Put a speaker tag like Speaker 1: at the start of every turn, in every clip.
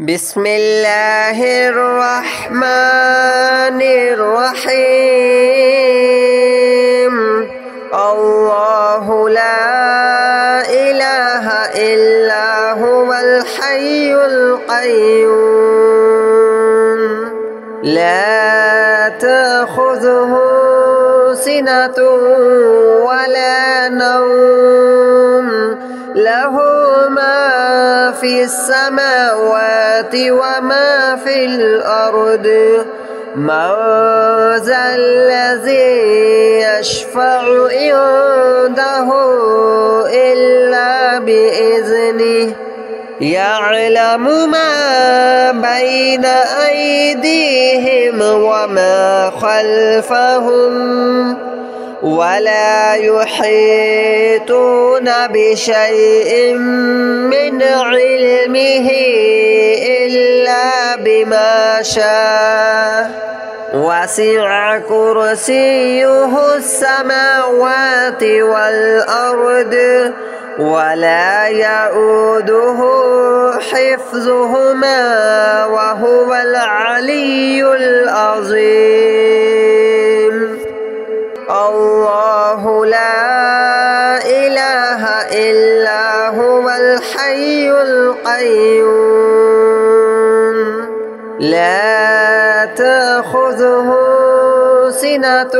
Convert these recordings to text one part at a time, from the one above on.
Speaker 1: بسم الله الرحمن الرحيم. الله لا إله إلا هو الحي القيوم لا تأخذه سنة ولا نوم له ما في السماوات وما في الأرض من ذا الذي يشفع عنده إلا بإذنه يعلم ما بين أيديهم وما خلفهم ولا يحيطون بشيء من علمه إلا بما شاء وسع كرسيه السماوات والأرض ولا يؤوده حفظهما وهو العلي العظيم. الله لا إله إلا هو الحي القيوم لا تأخذه سنة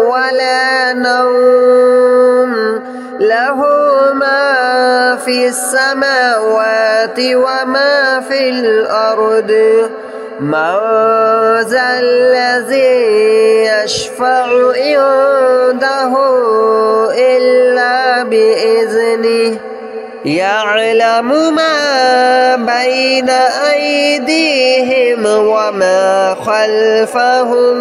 Speaker 1: ولا نوم له ما في السماوات وما في الأرض من ذا الذي يشفع عنده إلا بإذنه يعلم ما بين أيديهم وما خلفهم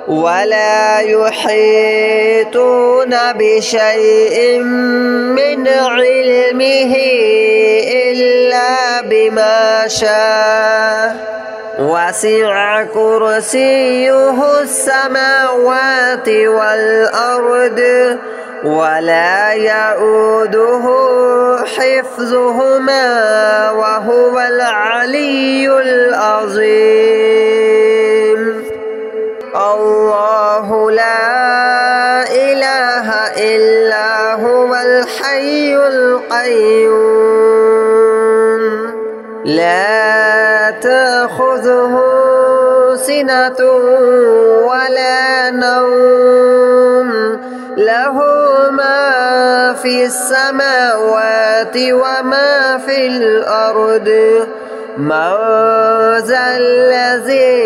Speaker 1: ولا يحيطون بشيء من علمه إلا بما شاء وسع كرسيه السماوات والأرض ولا يؤوده حفظهما وهو العلي العظيم. الله لا إله إلا هو الحي القيوم لا تأخذه سنة ولا نوم له ما في السماوات وما في الأرض من ذا الذي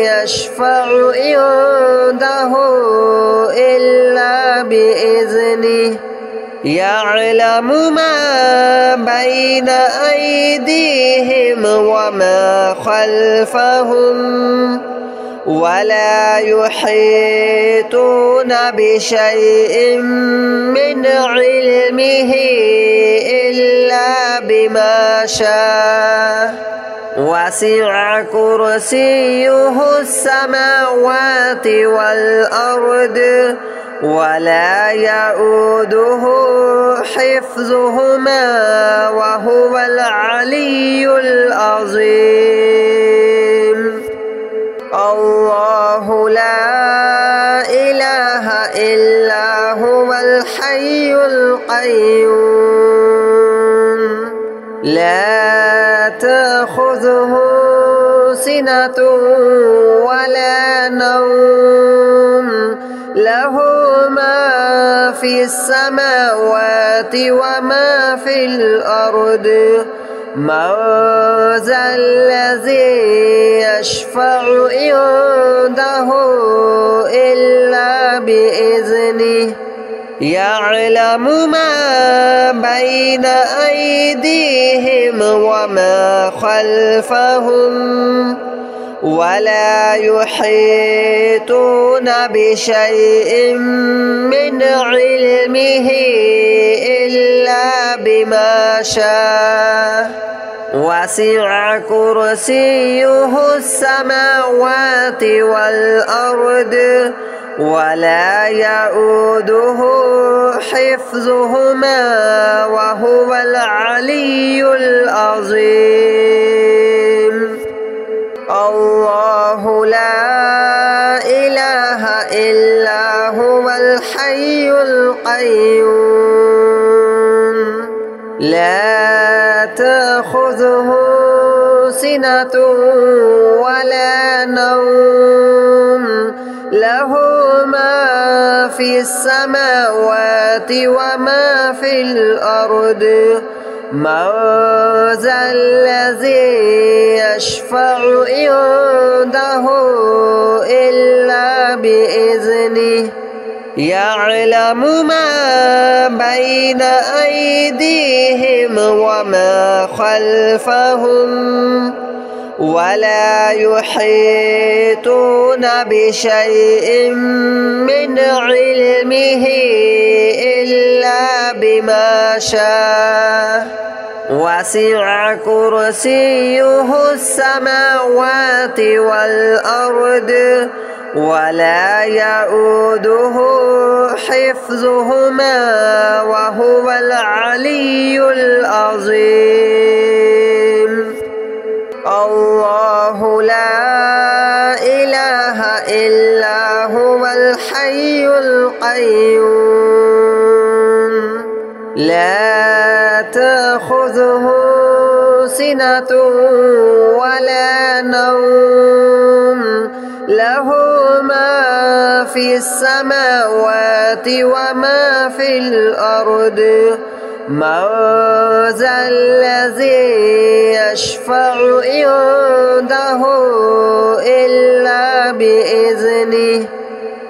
Speaker 1: يشفع عنده إلا بإذنه يعلم ما بين أيديهم وما خلفهم ولا يحيطون بشيء من علمه إلا بما شاء وسع كرسيه السماوات والأرض ولا يؤوده حفظهما وهو العلي العظيم. الله لا إله إلا هو الحي القيوم لا تأخذه سنة ولا نوم له ما في السماوات وما في الأرض من ذا الذي يشفع عنده إلا بإذنه يعلم ما بين أيديهم وما خلفهم ولا يحيطون بشيء من علمه إلا بما شاء وسع كرسيه السماوات والأرض ولا يؤوده حفظهما وهو العلي العظيم. الحي القيوم لا تأخذه سنة ولا نوم له ما في السماوات وما في الأرض من ذا الذي يشفع عنده إلا بإذنه يعلم ما بين أيديهم وما خلفهم ولا يحيطون بشيء من علمه إلا بما شاء وسع كرسيه السماوات والأرض ولا يؤوده حفظهما وهو العلي العظيم الله لا إله إلا هو الحي القيوم لا تأخذه سنة ولا نوم له ما في السماوات وما في الأرض من ذا الذي يشفع عنده إلا بإذنه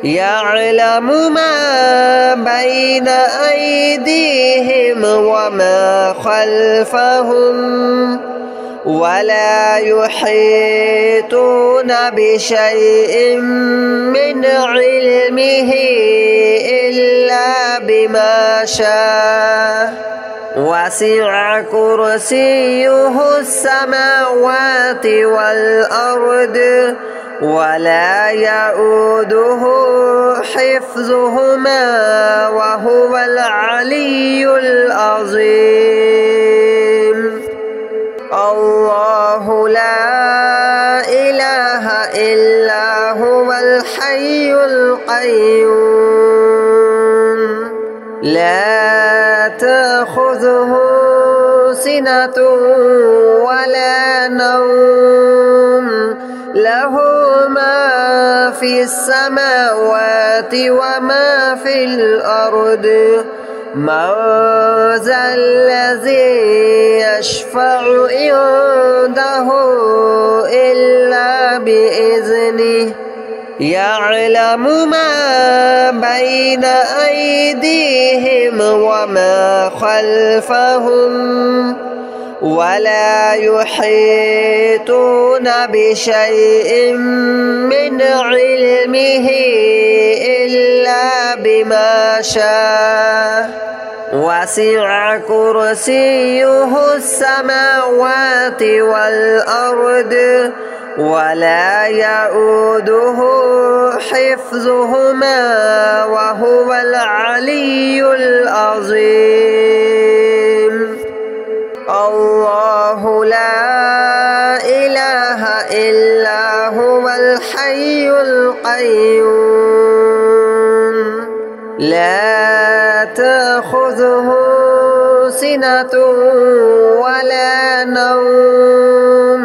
Speaker 1: يعلم ما بين أيديهم وما خلفهم ولا يحيطون بشيء من علمه إلا بما شاء وسع كرسيه السماوات والأرض ولا يؤوده حفظهما وهو العلي العظيم الله لا إله إلا هو الحي القيوم لا تأخذه سنة ولا نوم له ما في السماوات وما في الأرض من ذا الذي يشفع عنده إلا بإذنه يعلم ما بين أيديهم وما خلفهم ولا يحيطون بشيء من علمه إلا بما شاء وسع كرسيه السماوات والأرض ولا يؤوده حفظهما وهو العلي العظيم الله لا إله إلا هو الحي القيوم لا تأخذه سنة ولا نوم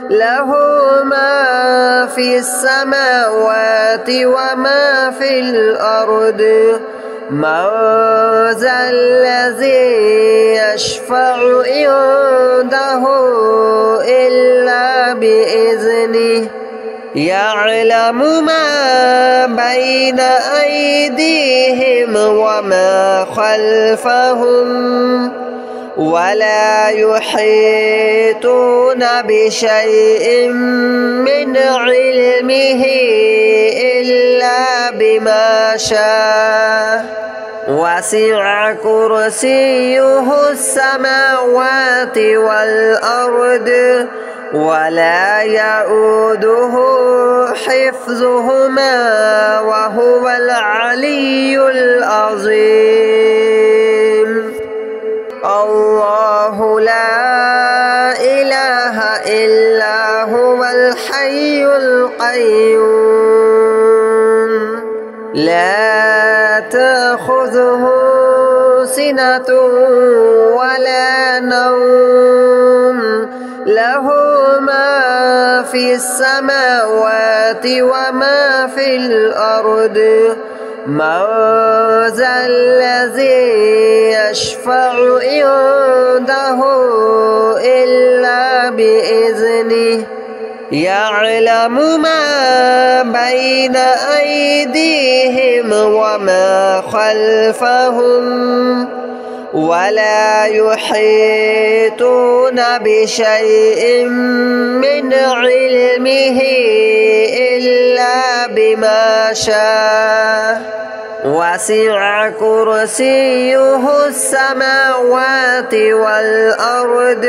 Speaker 1: له ما في السماوات وما في الأرض من ذا الذي يشفع عنده إلا بإذنه يعلم ما بين أيديهم وما خلفهم ولا يحيطون بشيء من علمه إلا بما شاء وسع كرسيه السماوات والأرض ولا يؤوده حفظهما وهو العلي العظيم الله لا إله إلا هو الحي القيوم لا تأخذه سنة ولا نوم له ما في السماوات وما في الأرض من ذا الذي يشفع عنده إلا بإذنه يعلم ما بين أيديهم وما خلفهم ولا يحيطون بشيء من علمه إلا بما شاء وسع كرسيه السماوات والأرض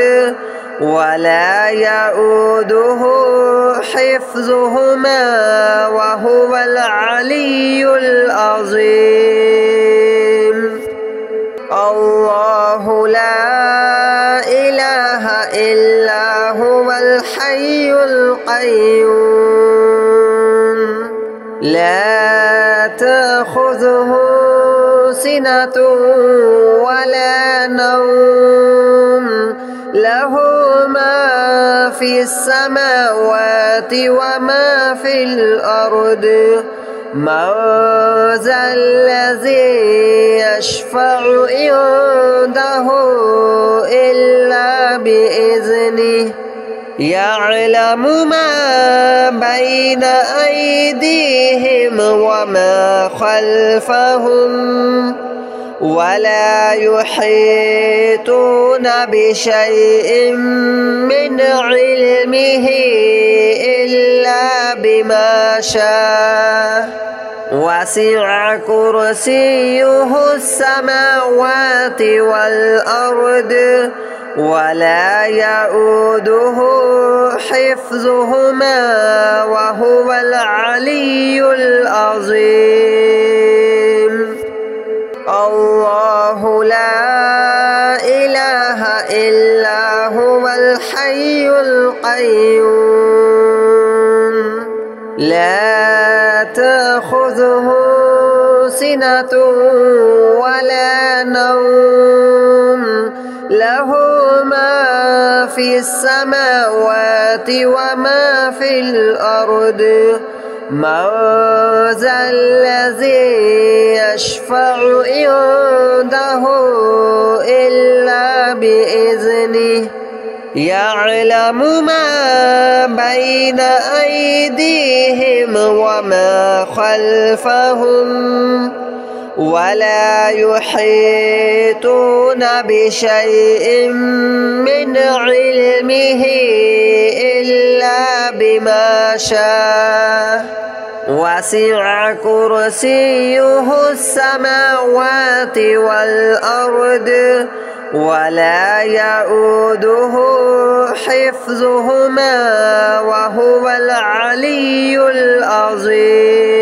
Speaker 1: ولا يؤوده حفظهما وهو العلي العظيم الله لا إله إلا هو الحي القيوم لا تأخذه سنة ولا نوم له ما في السماوات وما في الأرض من ذا الذي يشفع عنده إلا بإذنه يعلم ما بين أيديهم وما خلفهم ولا يحيطون بشيء من علمه إلا بما شاء وسع كرسيه السماوات والأرض ولا يؤوده حفظهما وهو العلي العظيم الله لا إله إلا هو الحي القيوم لا تأخذه سنة ولا نوم له ما في السماوات وما في الأرض من ذا الذي يشفع عنده إلا بإذنه يعلم ما بين أيديهم وما خلفهم ولا يحيطون بشيء من علمه إلا بما شاء وسع كرسيه السماوات والأرض ولا يؤوده حفظهما وهو العلي العظيم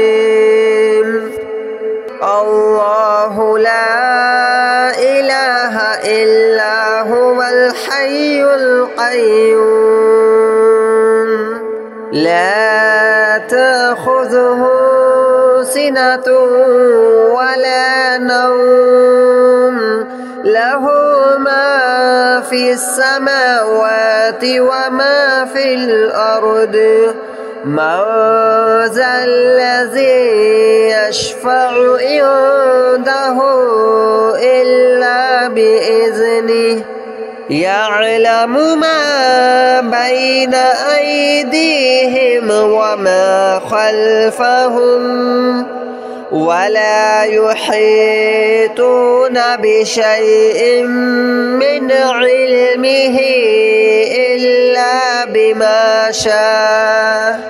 Speaker 1: الله لا إله إلا هو الحي القيوم لا تأخذه سنة ولا نوم له ما في السماوات وما في الأرض من ذا الذي يشفع عنده إلا بإذنه يعلم ما بين أيديهم وما خلفهم ولا يحيطون بشيء من علمه إلا بما شاء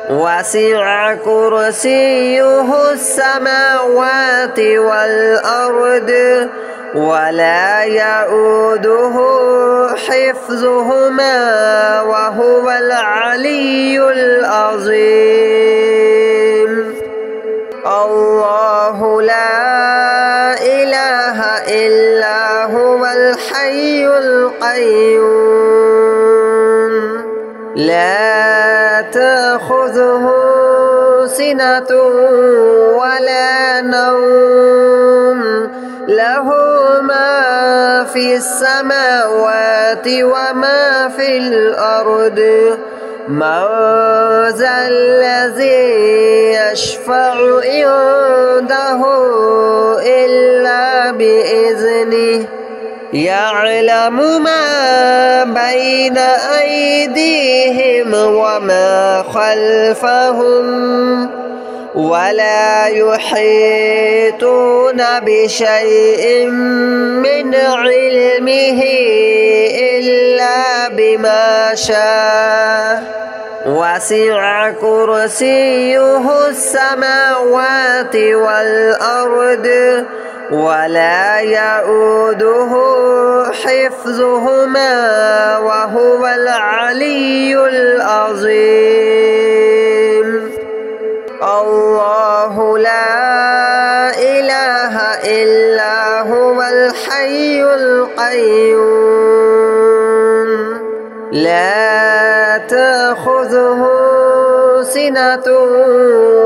Speaker 1: وسع كرسيه السماوات والأرض ولا يؤوده حفظهما وهو العلي العظيم الله لا إله إلا هو الحي القيوم لا تأخذه سنة ولا نوم له ما في السماوات وما في الأرض من ذا الذي يشفع عنده إلا بإذنه يعلم ما بين أيديهم وما خلفهم ولا يحيطون بشيء من علمه إلا بما شاء وسع كرسيه السماوات والأرض ولا يؤوده حفظهما وهو العلي العظيم الله لا إله إلا هو الحي القيوم لا تأخذه سنة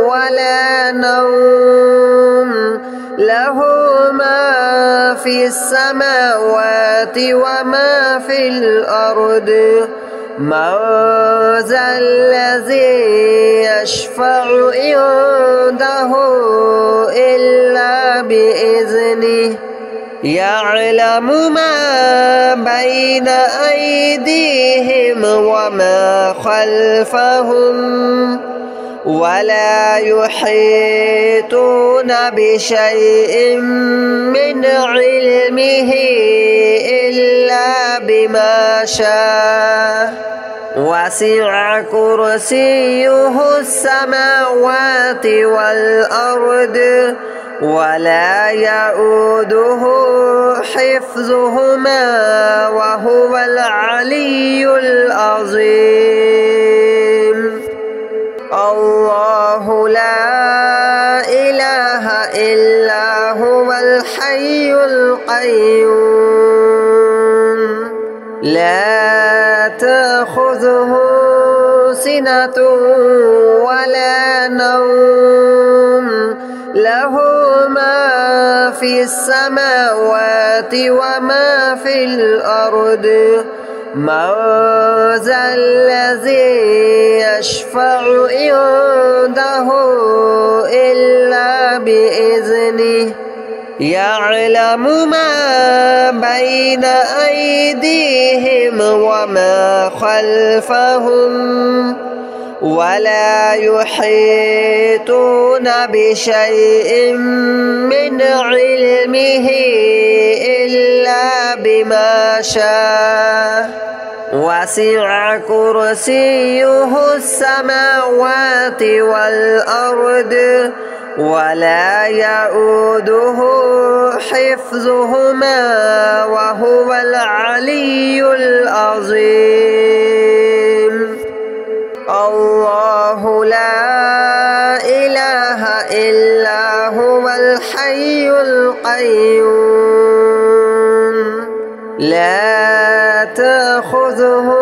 Speaker 1: ولا نوم له ما في السماوات وما في الأرض من ذا الذي يشفع عنده إلا بإذنه يعلم ما بين أيديهم وما خلفهم ولا يحيطون بشيء من علمه إلا بما شاء وسع كرسيه السماوات والأرض ولا يؤوده حفظهما وهو العلي العظيم الله لا إله إلا هو الحي القيوم لا تأخذه سنة ولا نوم له ما في السماوات وما في الأرض من ذا الذي يشفع عنده إلا بإذنه يعلم ما بين أيديهم وما خلفهم ولا يحيطون بشيء من علمه إلا بما شاء وسع كرسيه السماوات والأرض ولا يؤوده حفظهما وهو العلي العظيم الله لا إله إلا هو الحي القيوم لا تأخذه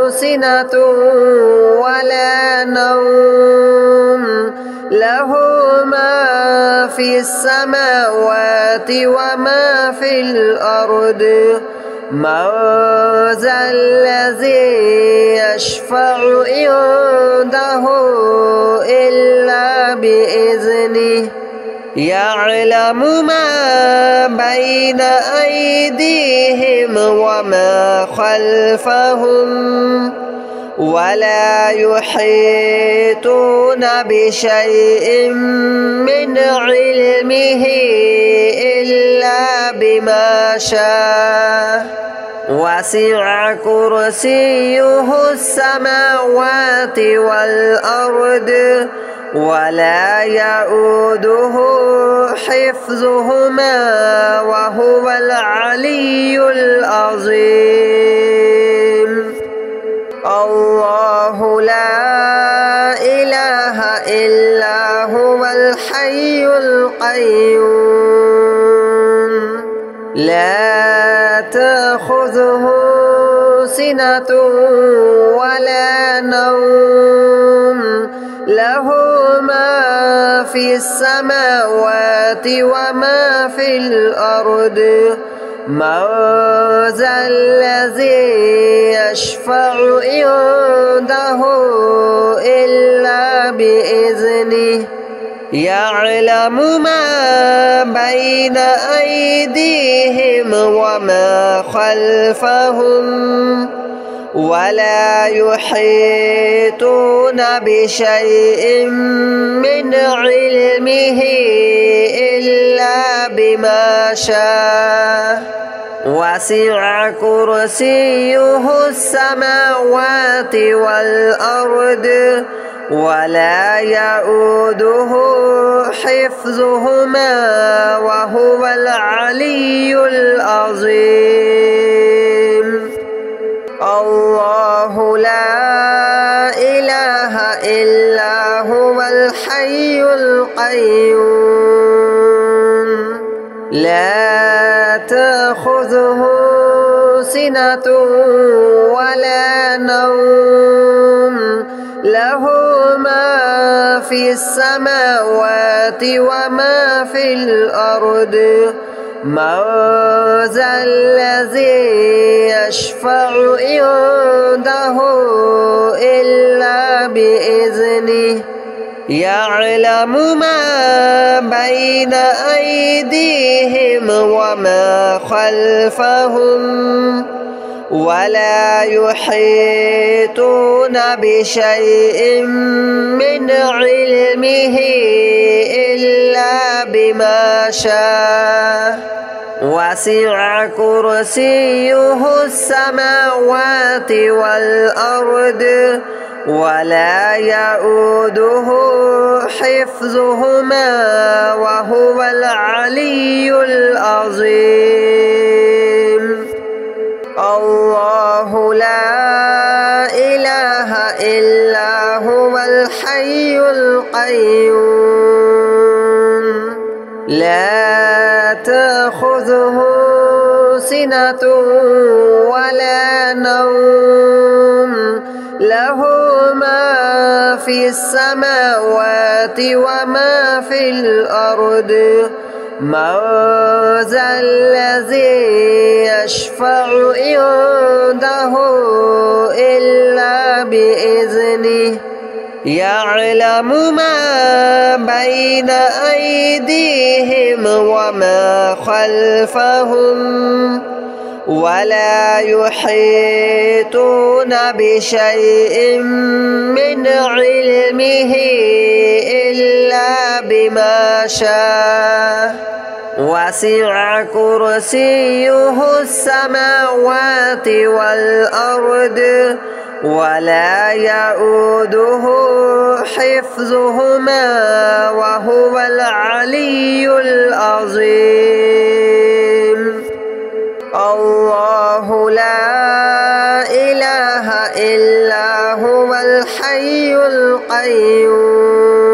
Speaker 1: سنة ولا نوم له ما في السماوات وما في الأرض من ذا الذي يشفع عنده إلا بإذنه يعلم ما بين أيديهم وما خلفهم ولا يحيطون بشيء من علمه إلا بما شاء وسع كرسيه السماوات والأرض ولا يؤوده حفظهما وهو العلي العظيم الله لا إله إلا هو الحي القيوم لا تأخذه سنة ولا نوم له في السماوات وما في الأرض من ذا الذي يشفع عنده إلا بإذنه يعلم ما بين أيديهم وما خلفهم ولا يحيطون بشيء من علمه إلا بما شاء وسع كرسيه السماوات والأرض ولا يؤوده حفظهما وهو العلي العظيم الله لا إله إلا هو الحي القيوم لا تأخذه سنة ولا نوم له ما في السماوات وما في الأرض من ذا الذي يشفع عنده إلا بإذنه يعلم ما بين أيديهم وما خلفهم ولا يحيطون بشيء من علمه إلا بما شاء وسع كرسيه السماوات والأرض ولا يؤوده حفظهما وهو العلي العظيم الله لا إله إلا هو الحي القيوم لا تأخذه سنة ولا نوم له ما في السماوات وما في الأرض من ذا الذي يشفع عنده إلا بإذنه يعلم ما بين أيديهم وما خلفهم ولا يحيطون بشيء من علمه إلا بما شاء وسع كرسيه السماوات والأرض ولا يؤوده حفظهما وهو العلي العظيم الله لا إله إلا هو الحي القيوم